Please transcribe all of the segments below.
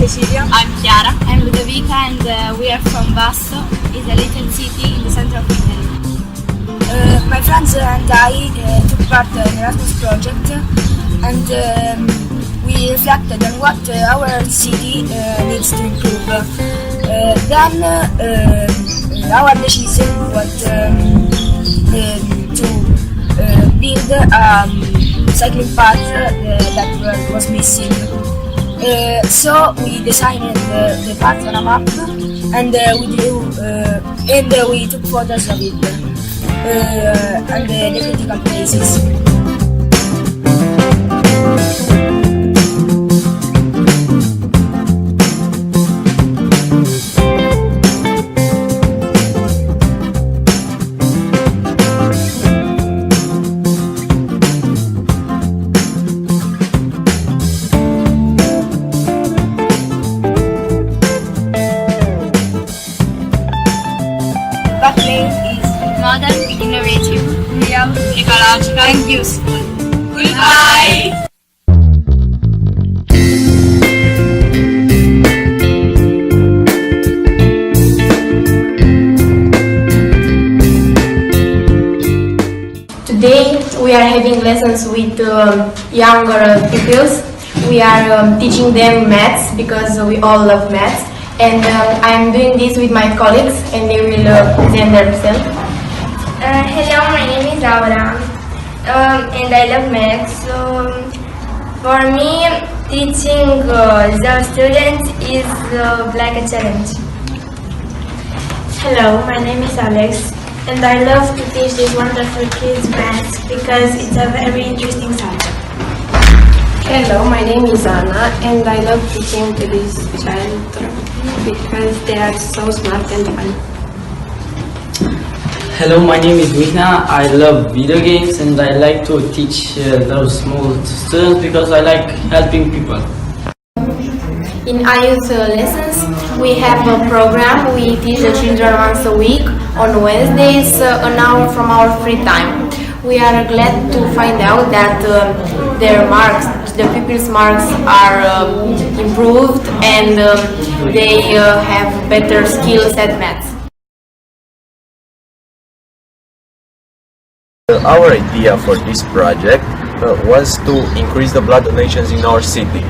Cecilia. I'm Chiara. I'm Ludovica, and we are from Vasto. It's a little city in the center of Italy. My friends and I took part in Erasmus project, and we reflected on what our city needs to improve. Then our decision was to build a cycling path that was missing. So we designed the path on a map, and we drew and we took photos of it and the critical places. Modern, innovative, Real, ecological, and useful. Goodbye! Today we are having lessons with younger pupils. We are teaching them maths because we all love maths, and I am doing this with my colleagues, and they will present themselves. Hello, my name is Laura, and I love maths. So for me, teaching the students is like a challenge. Hello, my name is Alex, and I love to teach these wonderful kids maths because it's a very interesting subject. Hello, my name is Anna, and I love teaching to this child because they are so smart and fun. Hello, my name is Mihna. I love video games and I like to teach those small students because I like helping people. In IU's lessons, we have a program. We teach the children once a week on Wednesdays, an hour from our free time. We are glad to find out that their marks, the pupils' marks, are improved and they have better skills at maths. Our idea for this project was to increase the blood donations in our city.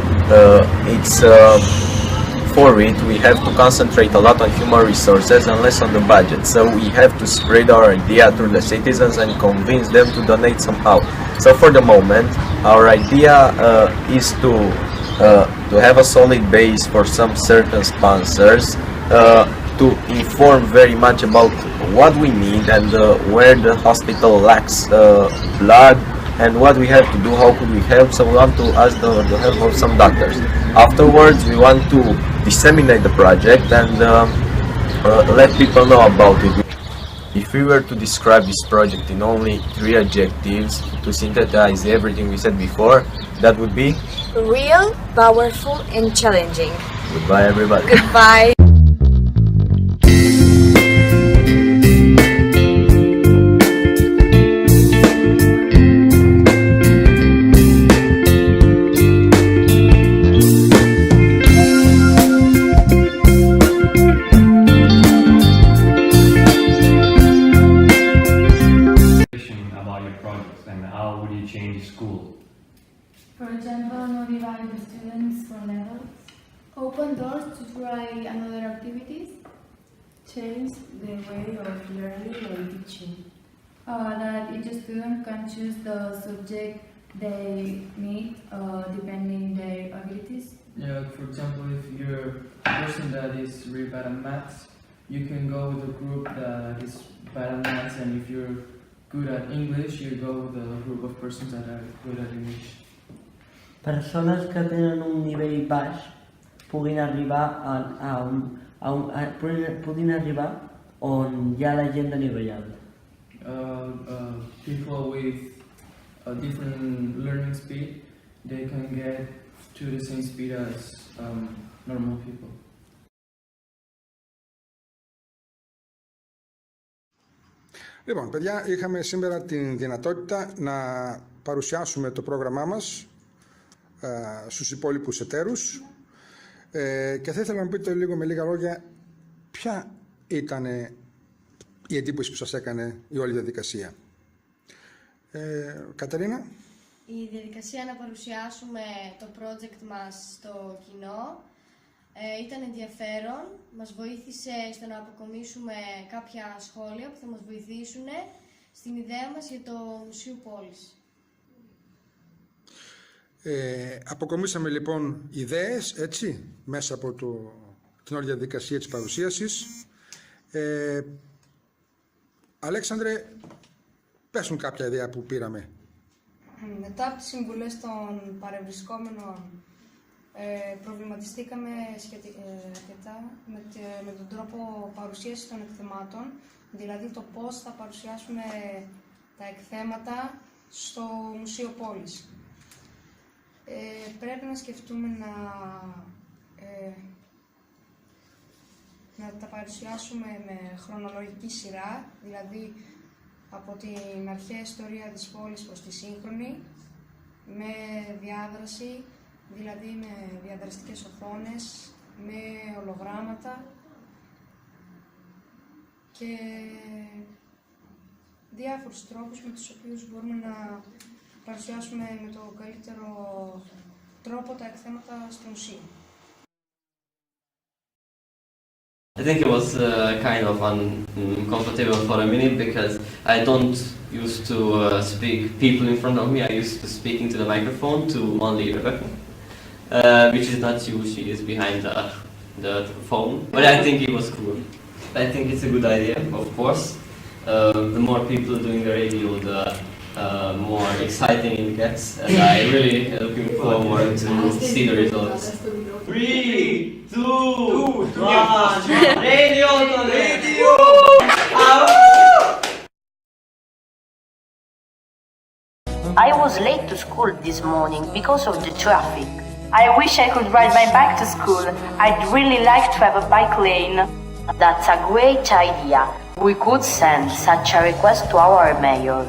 For it we have to concentrate a lot on human resources and less on the budget. So we have to spread our idea through the citizens and convince them to donate somehow. So for the moment, our idea is to have a solid base for some certain sponsors, to inform very much about what we need and where the hospital lacks blood and what we have to do, how could we help. So we want to ask the help of some doctors. Afterwards we want to disseminate the project and let people know about it. If we were to describe this project in only 3 adjectives to synthesize everything we said before, that would be Real, powerful, and challenging. goodbye everybody. Goodbye. about your projects and how would you change school? For example, not divide the students for levels. Open doors to try another activities. Change the way of learning and teaching. That each student can choose the subject they need depending their abilities. Yeah, for example, if you're a person that is really bad at maths, you can go with a group that is bad at maths, and if you're good at English, you go with a group of persons that are good at English. Persones que tenen un nivell baix puguin arribar puguin arribar on hi ha la gent de nivell alt. People with a different learning speed, they can get to the same speed as normal people. Λοιπόν, παιδιά, είχαμε σήμερα την δυνατότητα να παρουσιάσουμε το πρόγραμμά μας στους υπόλοιπους εταίρους. Και θα ήθελα να μου πείτε λίγο με λίγα λόγια ποια ήταν η εντύπωση που σας έκανε η όλη διαδικασία. Κατερίνα. Η διαδικασία να παρουσιάσουμε το project μας στο κοινό ήταν ενδιαφέρον, μας βοήθησε στο να αποκομίσουμε κάποια σχόλια που θα μας βοηθήσουν στην ιδέα μας για το Μουσείο Πόλης. Αποκομίσαμε λοιπόν ιδέες, έτσι, μέσα από την όλη διαδικασία της παρουσίασης. Αλέξανδρε, πέσουν κάποια ιδέα που πήραμε. Μετά από τις συμβουλές των παρευρισκόμενων, προβληματιστήκαμε αρκετά με τον τρόπο παρουσίασης των εκθεμάτων, δηλαδή το πώς θα παρουσιάσουμε τα εκθέματα στο Μουσείο Πόλης. Πρέπει να σκεφτούμε να τα παρουσιάσουμε με χρονολογική σειρά, δηλαδή από την αρχαία ιστορία της πόλης προς τη σύγχρονη, με διάδραση, δηλαδή με διαδραστικές οθόνες, με ολογράμματα και διάφορους τρόπους με τους οποίους μπορούμε να παρουσιάσουμε με τον καλύτερο τρόπο τα εκθέματα στο μουσείο. I think it was kind of uncomfortable for a minute because I don't used to speak people in front of me. I used to speaking to the microphone to only Rebecca, which is not you. She is behind the phone. But I think it was cool. I think it's a good idea, of course. The more people doing the radio, the more exciting it gets, and I really looking forward to see the results. 3, 2, 1, radio! I was late to school this morning because of the traffic. I wish I could ride my bike to school. I'd really like to have a bike lane. That's a great idea. We could send such a request to our mayor.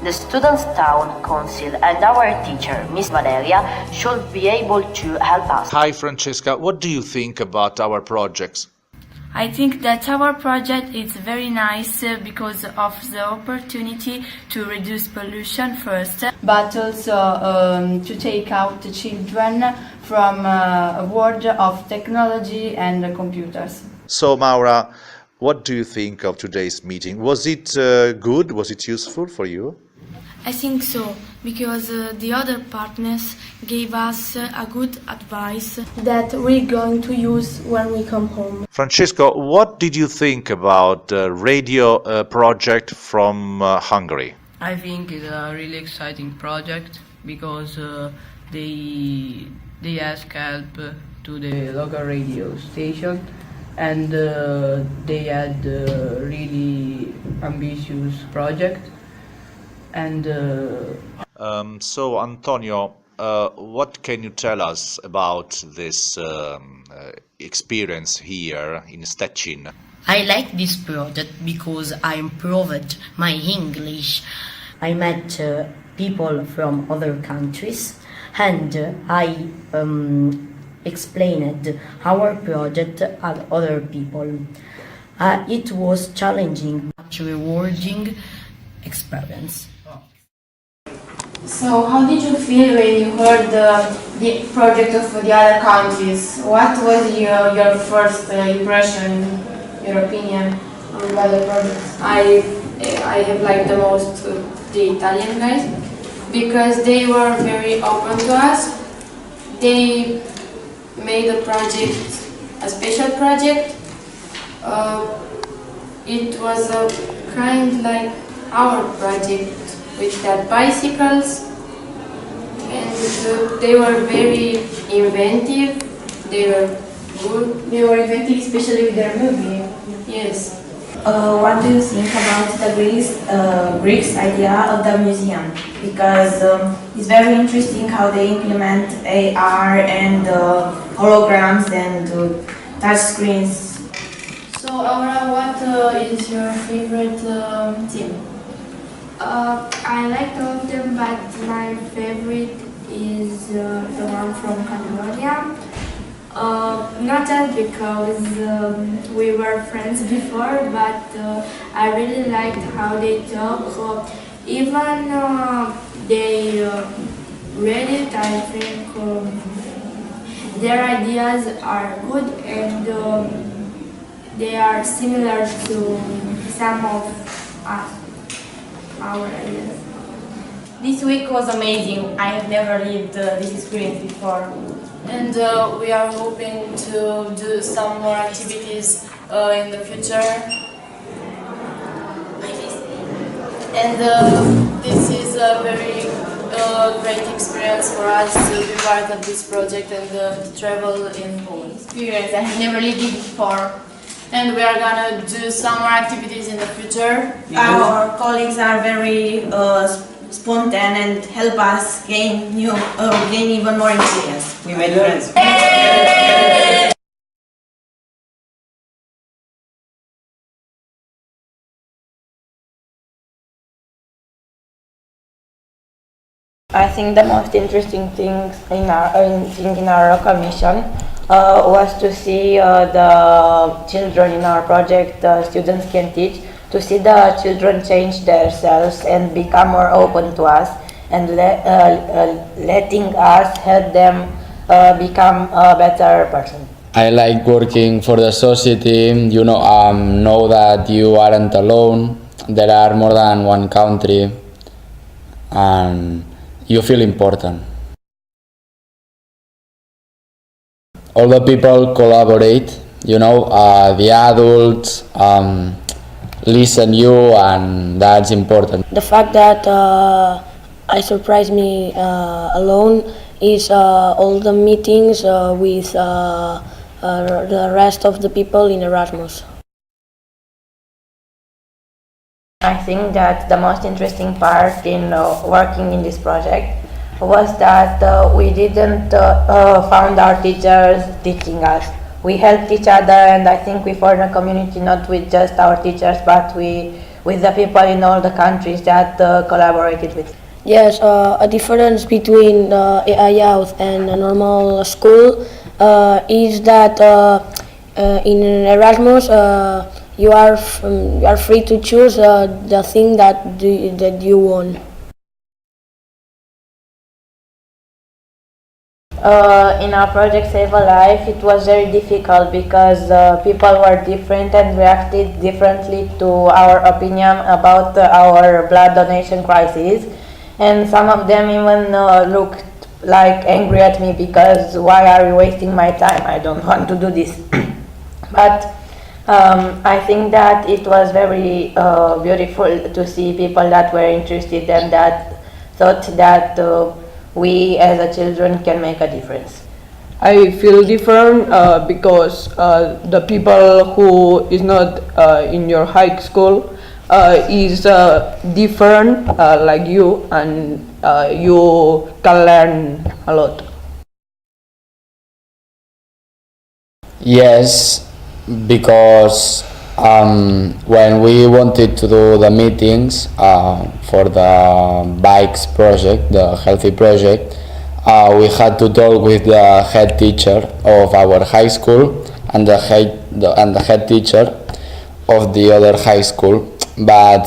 The Students' Town Council and our teacher, Miss Valeria, should be able to help us. Hi Francesca, what do you think about our projects? I think that our project is very nice because of the opportunity to reduce pollution first, but also to take out the children from a world of technology and computers. So Maura, what do you think of today's meeting? Was it good? Was it useful for you? I think so, because the other partners gave us a good advice that we're going to use when we come home. Francesco, what did you think about the radio project from Hungary? I think it's a really exciting project because they ask help to the local radio station, and they had a really ambitious project. And so Antonio, what can you tell us about this experience here in Szczecin? I like this project because I improved my English. I met people from other countries and I explained our project to other people. It was challenging but rewarding experience. So how did you feel when you heard the project of the other countries? What was your first impression, your opinion on the other projects? I have liked the most the Italian guys because they were very open to us. They made a project, a special project. It was a kind like our project with their bicycles, and they were very inventive. They were good. They were inventive, especially with their movie. Yes. What do you think about the Greeks' idea of the museum? Because it's very interesting how they implement AR and holograms and touch screens. So Aura, what is your favorite team? I like all of them, but my favorite is the one from Cambodia. Not just because we were friends before, but I really liked how they talk. Even they read it, I think their ideas are good and they are similar to some of our ideas. This week was amazing. I have never lived this experience before. And we are hoping to do some more activities in the future. And this is a very great experience for us to be part of this project and to travel in Poland. Experience. I have never lived it before. And we are gonna do some more activities in the future. Our colleagues are very spontaneous and help us gain even more experience. We made friends. I think the most interesting things in our commission was to see the children in our project, students can teach, to see the children change themselves and become more open to us, and letting us help them become a better person. I like working for the society, know that you aren't alone, there are more than one country, and you feel important. All the people collaborate, the adults listen you, and that's important. The fact that I surprised me alone is all the meetings with the rest of the people in Erasmus. I think that the most interesting part in working in this project was that we didn't found our teachers teaching us. We helped each other, and I think we formed a community not with just our teachers, but with the people in all the countries that collaborated with. Yes, a difference between AI Youth and a normal school is that in Erasmus you are free to choose the thing that you want. In our project Save a Life, it was very difficult because people were different and reacted differently to our opinion about our blood donation crisis, and some of them even looked like angry at me because why are you wasting my time? I don't want to do this. But I think that it was very beautiful to see people that were interested and that thought that we as a children can make a difference. I feel different because the people who is not in your high school is different like you, and you can learn a lot. Yes, because when we wanted to do the meetings for the bikes project, the healthy project, we had to talk with the head teacher of our high school and the head teacher of the other high school, but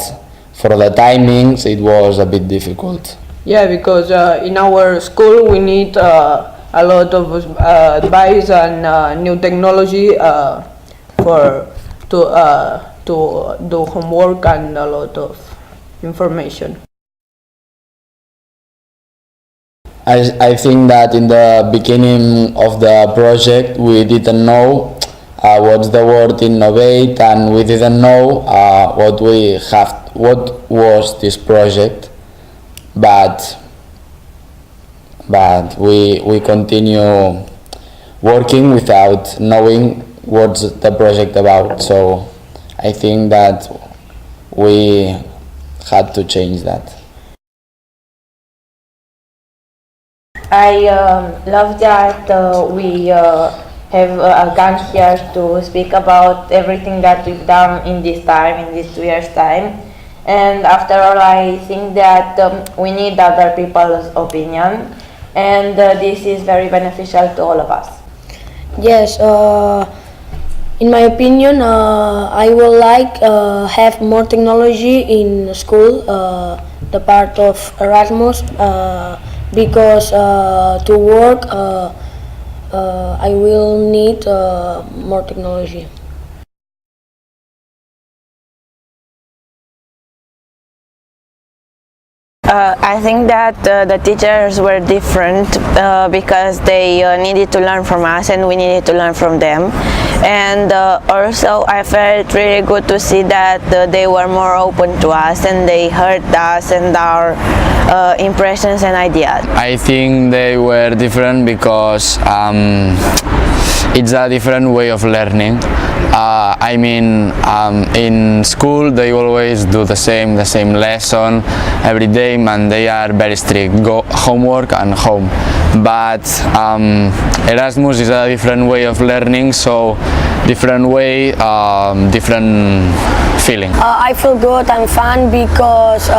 for the timings it was a bit difficult. Yeah, because in our school we need a lot of advice and new technology to do homework and a lot of information. I think that in the beginning of the project we didn't know what's the word innovate, and we didn't know what was this project, but we continue working without knowing what's the project about. So I think that we had to change that. I love that we have gone here to speak about everything that we've done in this 2 years time. And after all, I think that we need other people's opinion, and this is very beneficial to all of us. Yes, in my opinion, I would like have more technology in school, the part of Erasmus, because to work I will need more technology. I think that the teachers were different because they needed to learn from us and we needed to learn from them. And also I felt really good to see that they were more open to us and they heard us and our impressions and ideas. I think they were different because it's a different way of learning. I mean, in school they always do the same lesson every day, and they are very strict, go homework and home. But Erasmus is a different way of learning, so different way, different feeling. I feel good and fun because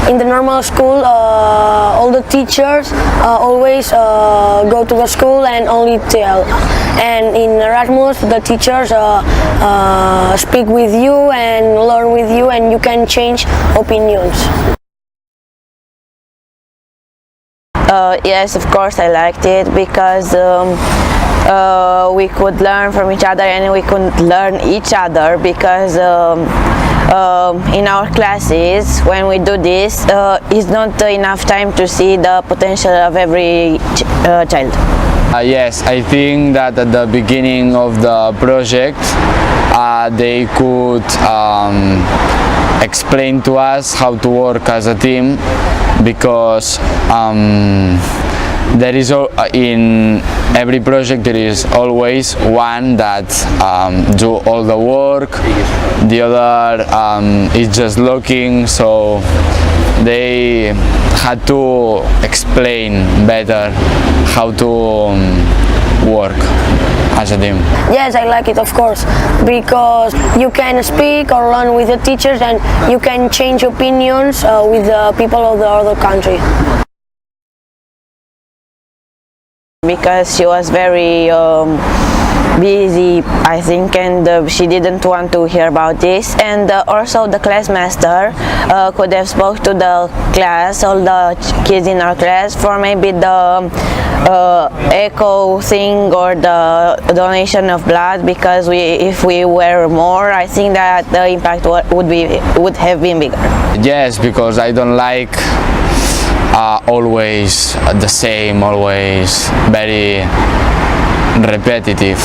in the normal school all the teachers always go to the school and only tell, and in Erasmus the teachers speak with you and learn with you, and you can change opinions. Yes, of course I liked it because we could learn from each other and we could learn each other because in our classes when we do this it's not enough time to see the potential of every child. Yes, I think that at the beginning of the project they could explain to us how to work as a team, because there is in every project there is always one that do all the work, the other is just looking, so they had to explain better how to work as a team. Yes, I like it, of course, because you can speak or learn with the teachers and you can change opinions with the people of the other country. Because she was very busy, I think, and she didn't want to hear about this, and also the class master could have spoke to the class, all the kids in our class, for maybe the echo thing or the donation of blood, because if we were more, I think that the impact would have been bigger. Yes, because I don't like always the same, always very repetitive.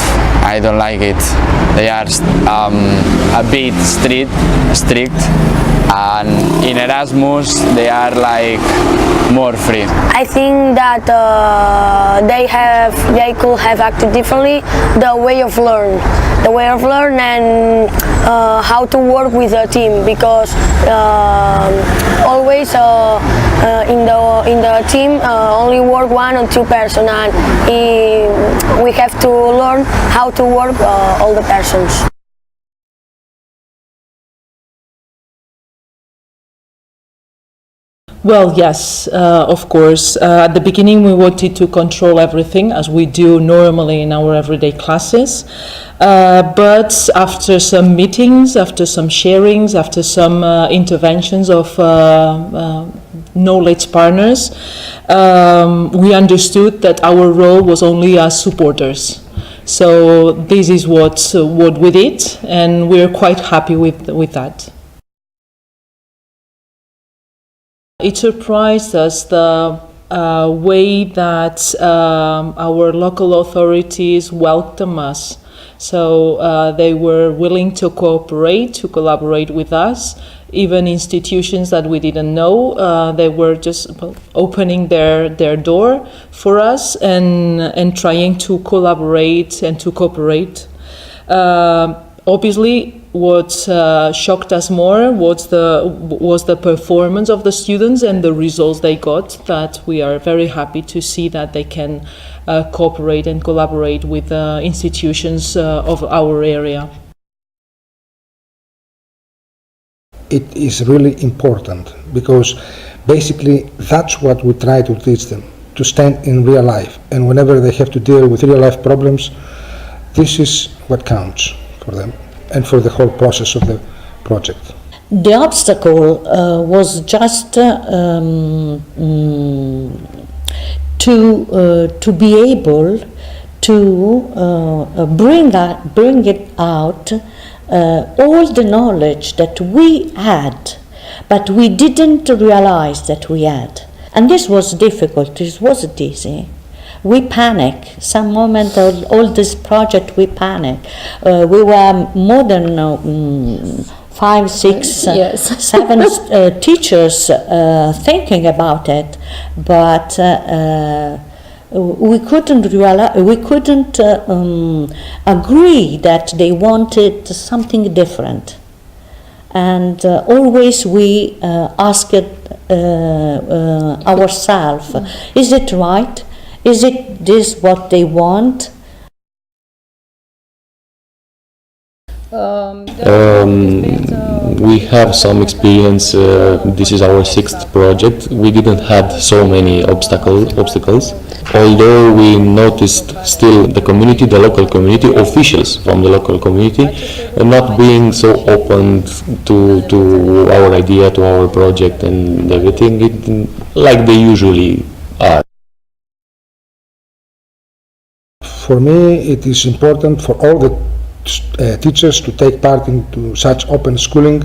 I don't like it. They are a bit strict, and in Erasmus they are like more free. I think that they could have acted differently, the way of learn and how to work with a team, because always in the team only work one or two person, and we have to learn how to work all the persons. Well, yes, of course. At the beginning we wanted to control everything, as we do normally in our everyday classes. But after some meetings, after some sharings, after some interventions of knowledge partners, we understood that our role was only as supporters. So this is what we did, and we're quite happy with that. It surprised us the way that our local authorities welcome us. So they were willing to cooperate, to collaborate with us. Even institutions that we didn't know, they were just opening their door for us and trying to collaborate and to cooperate. Obviously, what shocked us more was the performance of the students and the results they got, that we are very happy to see that they can cooperate and collaborate with institutions of our area. It is really important because basically that's what we try to teach them, to stand in real life, and whenever they have to deal with real life problems, this is what counts for them and for the whole process of the project. The obstacle was just to be able to bring it out all the knowledge that we had, but we didn't realize that we had. And this was difficult, it wasn't easy. We panic. Some moment all this project we panic. We were more than 5, 6, 7 teachers thinking about it, but we couldn't agree that they wanted something different. And always we asked ourselves, is it right? Is it this what they want? We have some experience. This is our 6th project. We didn't have so many obstacles. Although we noticed still the community, the local community, officials from the local community, not being so open to our idea, to our project and everything, like they usually are. For me, it is important for all the teachers to take part into such open schooling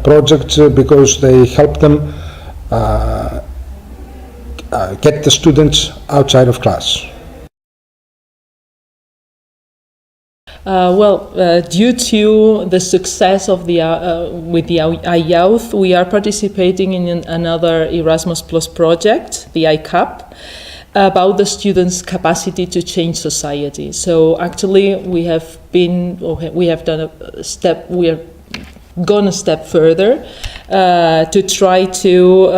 projects because they help them get the students outside of class. Due to the success of the with the iYouth, we are participating in another Erasmus Plus project, the iCup, about the students' capacity to change society. So actually, we have done a step. We are gone a step further to try to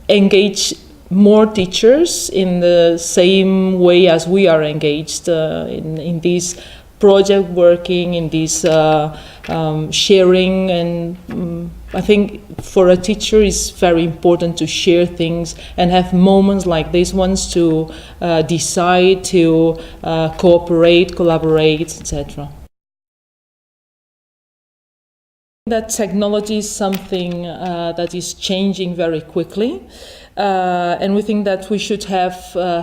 engage more teachers in the same way as we are engaged in this project working, in this sharing, and I think for a teacher it's very important to share things and have moments like these ones to decide to cooperate, collaborate, etc. That technology is something that is changing very quickly, and we think that we should have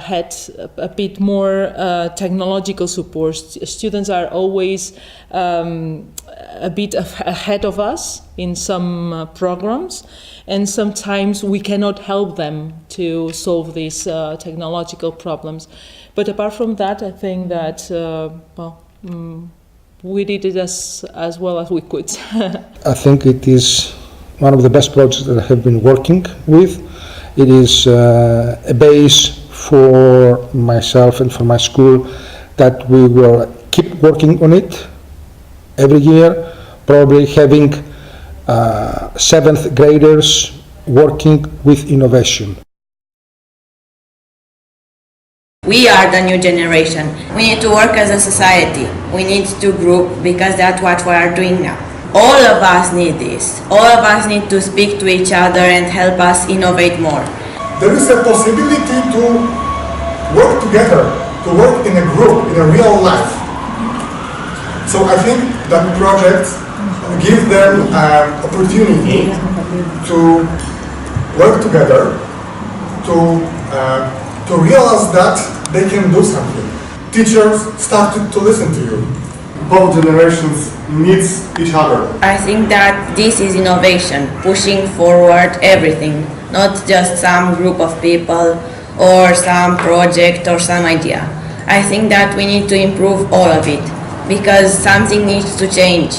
had a bit more technological support. Students are always a bit ahead of us in some programs, and sometimes we cannot help them to solve these technological problems. But apart from that, I think that we did it as well as we could. I think it is one of the best projects that I have been working with. It is a base for myself and for my school that we will keep working on it every year, probably having 7th graders working with innovation. We are the new generation. We need to work as a society. We need to group because that's what we are doing now. All of us need this. All of us need to speak to each other and help us innovate more. There is a possibility to work together, to work in a group, in a real life. So I think that projects give them an opportunity to work together, to realize that they can do something. Teachers started to listen to you. Both generations need each other. I think that this is innovation, pushing forward everything, not just some group of people or some project or some idea. I think that we need to improve all of it because something needs to change.